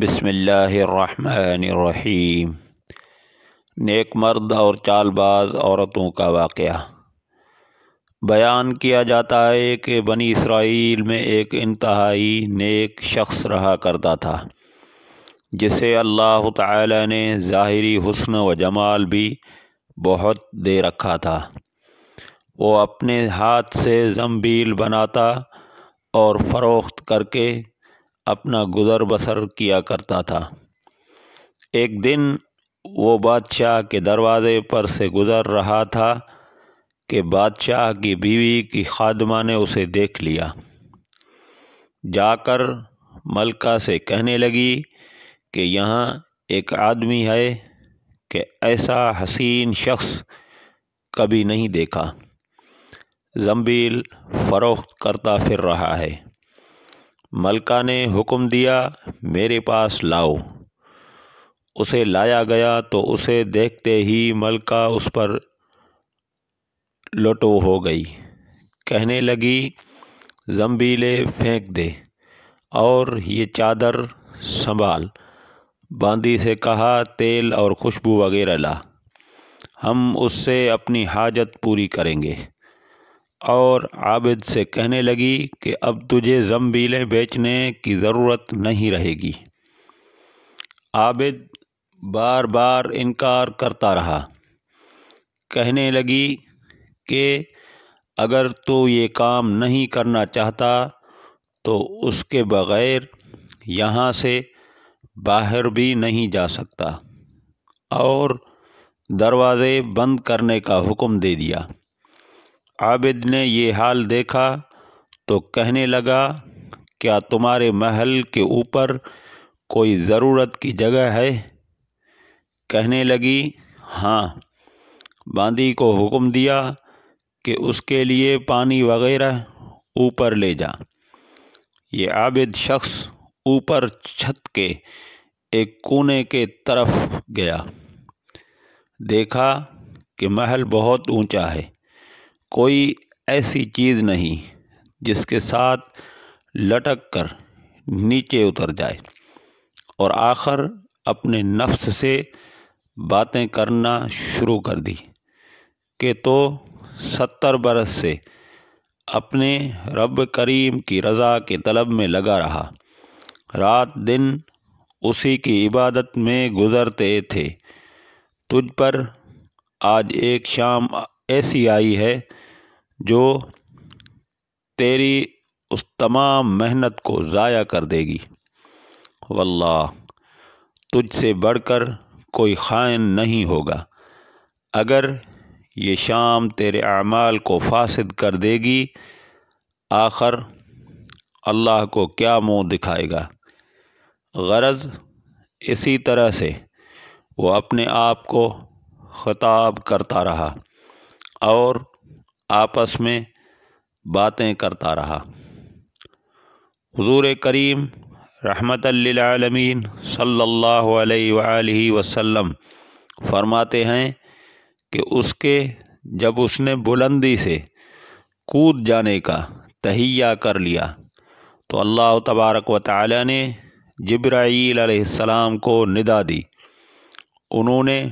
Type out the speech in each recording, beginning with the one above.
بسم اللہ الرحمن الرحیم۔ نیک مرد اور چال باز عورتوں کا واقعہ بیان کیا جاتا ہے کہ بنی اسرائیل میں ایک انتہائی نیک شخص رہا کرتا تھا، جسے اللہ تعالی نے ظاہری حسن و جمال بھی بہت دے رکھا تھا۔ وہ اپنے ہاتھ سے زنبیل بناتا اور فروخت کر کے اپنا گزر بسر کیا کرتا تھا۔ ایک دن وہ بادشاہ کے دروازے پر سے گزر رہا تھا کہ بادشاہ کی بیوی کی خادمہ نے اسے دیکھ لیا۔ جا کر ملکہ سے کہنے لگی کہ یہاں ایک آدمی ہے کہ ایسا حسین شخص کبھی نہیں دیکھا، زنبیل فروخت کرتا پھر رہا ہے۔ ملکہ نے حکم دیا، میرے پاس لاؤ۔ اسے لایا گیا تو اسے دیکھتے ہی ملکہ اس پر لٹو ہو گئی، کہنے لگی زنبیلیں پھینک دے اور یہ چادر سنبھال۔ باندی سے کہا تیل اور خوشبو وغیرہ لا، ہم اس سے اپنی حاجت پوری کریں گے۔ اور عابد سے کہنے لگی کہ اب تجھے زنبیلیں بیچنے کی ضرورت نہیں رہے گی۔ عابد بار بار انکار کرتا رہا، کہنے لگی کہ اگر تو یہ کام نہیں کرنا چاہتا تو اس کے بغیر یہاں سے باہر بھی نہیں جا سکتا، اور دروازے بند کرنے کا حکم دے دیا۔ عابد نے یہ حال دیکھا تو کہنے لگا، کیا تمہارے محل کے اوپر کوئی ضرورت کی جگہ ہے؟ کہنے لگی ہاں۔ باندی کو حکم دیا کہ اس کے لیے پانی وغیرہ اوپر لے جا۔ یہ عابد شخص اوپر چھت کے ایک کونے کے طرف گیا، دیکھا کہ محل بہت اونچا ہے، کوئی ایسی چیز نہیں جس کے ساتھ لٹک کر نیچے اتر جائے، اور آخر اپنے نفس سے باتیں کرنا شروع کر دی کہ تو 70 برس سے اپنے رب کریم کی رضا کے طلب میں لگا رہا، رات دن اسی کی عبادت میں گزرتے تھے۔ تجھ پر آج ایک شام ایسی آئی ہے جو تیری اس تمام محنت کو ضائع کر دے گی۔ واللہ تجھ سے بڑھ کر کوئی خائن نہیں ہوگا۔ اگر یہ شام تیرے اعمال کو فاسد کر دے گی، آخر اللہ کو کیا منہ دکھائے گا؟ غرض اسی طرح سے وہ اپنے آپ کو خطاب کرتا رہا اور آپس میں باتیں کرتا رہا۔ حضور کریم رحمت للعالمین صلی اللہ علیہ وآلہ وسلم فرماتے ہیں کہ جب اس نے بلندی سے کود جانے کا تہیہ کر لیا تو اللہ تبارک و تعالی نے جبرائیل علیہ السلام کو ندا دی۔ انہوں نے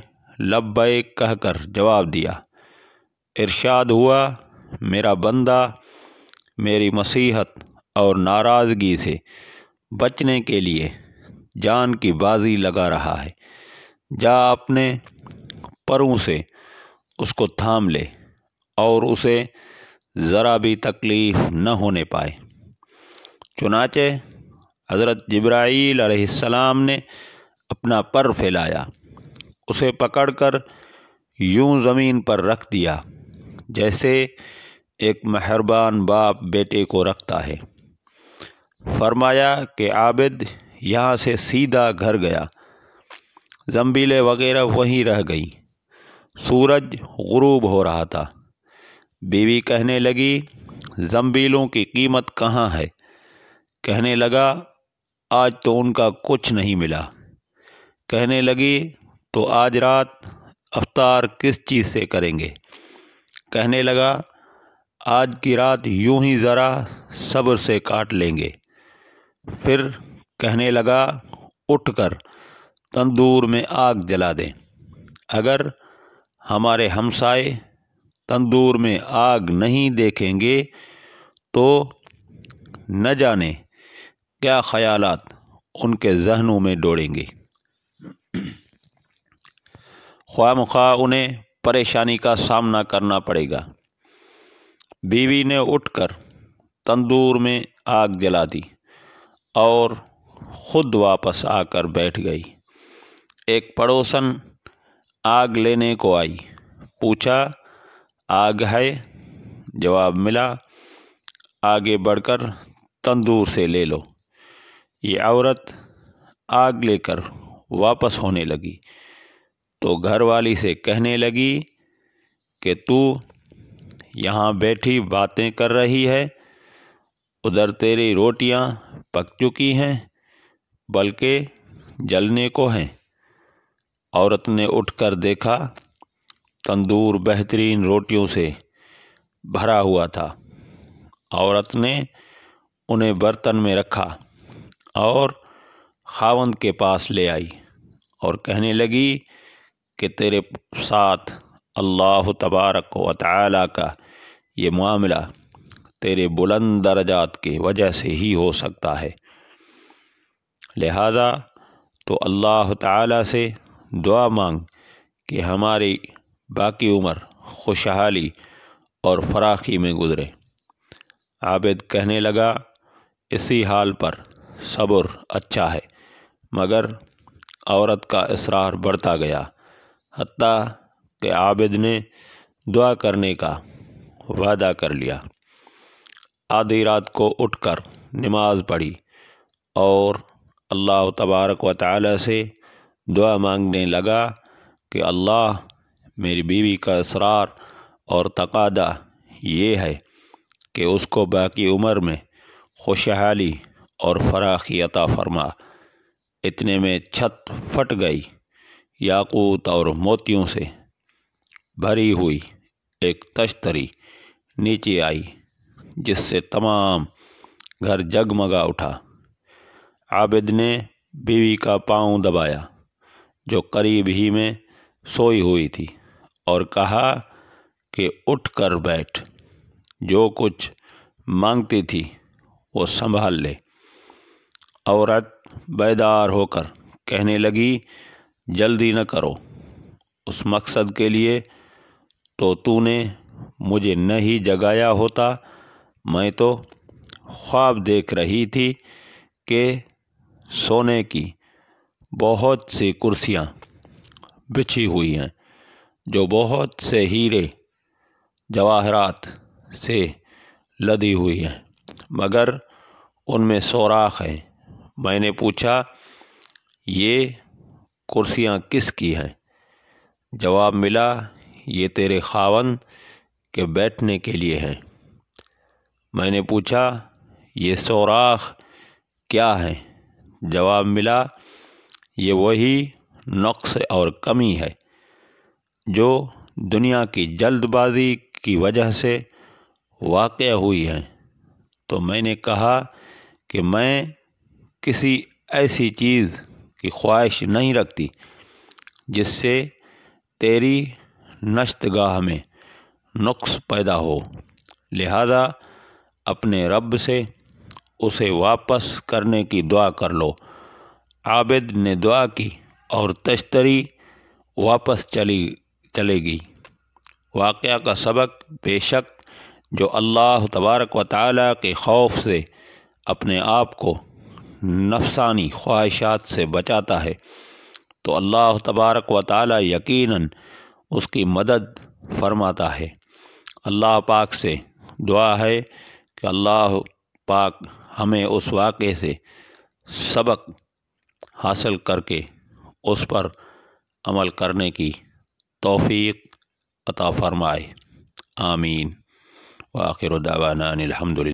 لبیک کہہ کر جواب دیا۔ ارشاد ہوا، میرا بندہ میری مصیحت اور ناراضگی سے بچنے کے لیے جان کی بازی لگا رہا ہے، جا اپنے پروں سے اس کو تھام لے اور اسے ذرا بھی تکلیف نہ ہونے پائے۔ چنانچہ حضرت جبرائیل علیہ السلام نے اپنا پر پھیلایا، اسے پکڑ کر یوں زمین پر رکھ دیا جیسے ایک مہربان باپ بیٹے کو رکھتا ہے۔ فرمایا کہ عابد یہاں سے سیدھا گھر گیا، زنبیلیں وغیرہ وہیں رہ گئیں۔ سورج غروب ہو رہا تھا۔ بیوی کہنے لگی، زنبیلوں کی قیمت کہاں ہے؟ کہنے لگا، آج تو ان کا کچھ نہیں ملا۔ کہنے لگی، تو آج رات افطار کس چیز سے کریں گے؟ کہنے لگا، آج کی رات یوں ہی ذرا صبر سے کاٹ لیں گے۔ پھر کہنے لگا، اٹھ کر تندور میں آگ جلا دیں۔ اگر ہمارے ہمسائے تندور میں آگ نہیں دیکھیں گے تو نہ جانے کیا خیالات ان کے ذہنوں میں دوڑیں گے۔ خواہ مخواہ انہیں پریشانی کا سامنا کرنا پڑے گا۔ بیوی نے اٹھ کر تندور میں آگ جلا دی اور خود واپس آ کر بیٹھ گئی۔ ایک پڑوسن آگ لینے کو آئی، پوچھا آگ ہے؟ جواب ملا آگے بڑھ کر تندور سے لے لو۔ یہ عورت آگ لے کر واپس ہونے لگی تو گھر والی سے کہنے لگی کہ تو یہاں بیٹھی باتیں کر رہی ہے، ادھر تیری روٹیاں پک چکی ہیں بلکہ جلنے کو ہیں۔ عورت نے اٹھ کر دیکھا تندور بہترین روٹیوں سے بھرا ہوا تھا۔ عورت نے انہیں برتن میں رکھا اور خاوند کے پاس لے آئی اور کہنے لگی کہ تیرے ساتھ اللہ تبارک و تعالی کا یہ معاملہ تیرے بلند درجات کی وجہ سے ہی ہو سکتا ہے، لہذا تو اللہ تعالی سے دعا مانگ کہ ہماری باقی عمر خوشحالی اور فراخی میں گزرے۔ عابد کہنے لگا اسی حال پر صبر اچھا ہے، مگر عورت کا اصرار بڑھتا گیا حتیٰ کہ عابد نے دعا کرنے کا وعدہ کر لیا۔ آدھی رات کو اٹھ کر نماز پڑھی اور اللہ تبارک و تعالی سے دعا مانگنے لگا کہ اللہ میری بیوی کا اصرار اور تقاضا یہ ہے کہ اس کو باقی عمر میں خوشحالی اور فراخی عطا فرما۔ اتنے میں چھت پھٹ گئی، یاقوت اور موتیوں سے بھری ہوئی ایک تشتری نیچے آئی جس سے تمام گھر جگمگا اٹھا۔ عابد نے بیوی کا پاؤں دبایا جو قریب ہی میں سوئی ہوئی تھی اور کہا کہ اٹھ کر بیٹھ، جو کچھ مانگتی تھی وہ سنبھال لے۔ عورت بیدار ہو کر کہنے لگی جلدی نہ کرو، اس مقصد کے لیے تو نے مجھے نہیں جگایا ہوتا، میں تو خواب دیکھ رہی تھی کہ سونے کی بہت سی کرسیاں بچھی ہوئی ہیں جو بہت سے ہیرے جواہرات سے لدی ہوئی ہیں، مگر ان میں سوراخ ہے۔ میں نے پوچھا یہ کرسیاں کس کی ہیں؟ جواب ملا یہ تیرے خاوند کے بیٹھنے کے لیے ہیں۔ میں نے پوچھا یہ سوراخ کیا ہے؟ جواب ملا یہ وہی نقص اور کمی ہے جو دنیا کی جلد بازی کی وجہ سے واقع ہوئی ہے۔ تو میں نے کہا کہ میں کسی ایسی چیز کی خواہش نہیں رکھتی جس سے تیری نشستگاہ میں نقص پیدا ہو، لہذا اپنے رب سے اسے واپس کرنے کی دعا کر لو۔ عابد نے دعا کی اور تشتری واپس چلے گی۔ واقعہ کا سبق بے شک جو اللہ تبارک و تعالی کے خوف سے اپنے آپ کو نفسانی خواہشات سے بچاتا ہے تو اللہ تبارک و تعالی یقیناً اس کی مدد فرماتا ہے۔ اللہ پاک سے دعا ہے کہ اللہ پاک ہمیں اس واقعے سے سبق حاصل کر کے اس پر عمل کرنے کی توفیق عطا فرمائے، آمین۔ وآخر دعوانا الحمدللہ۔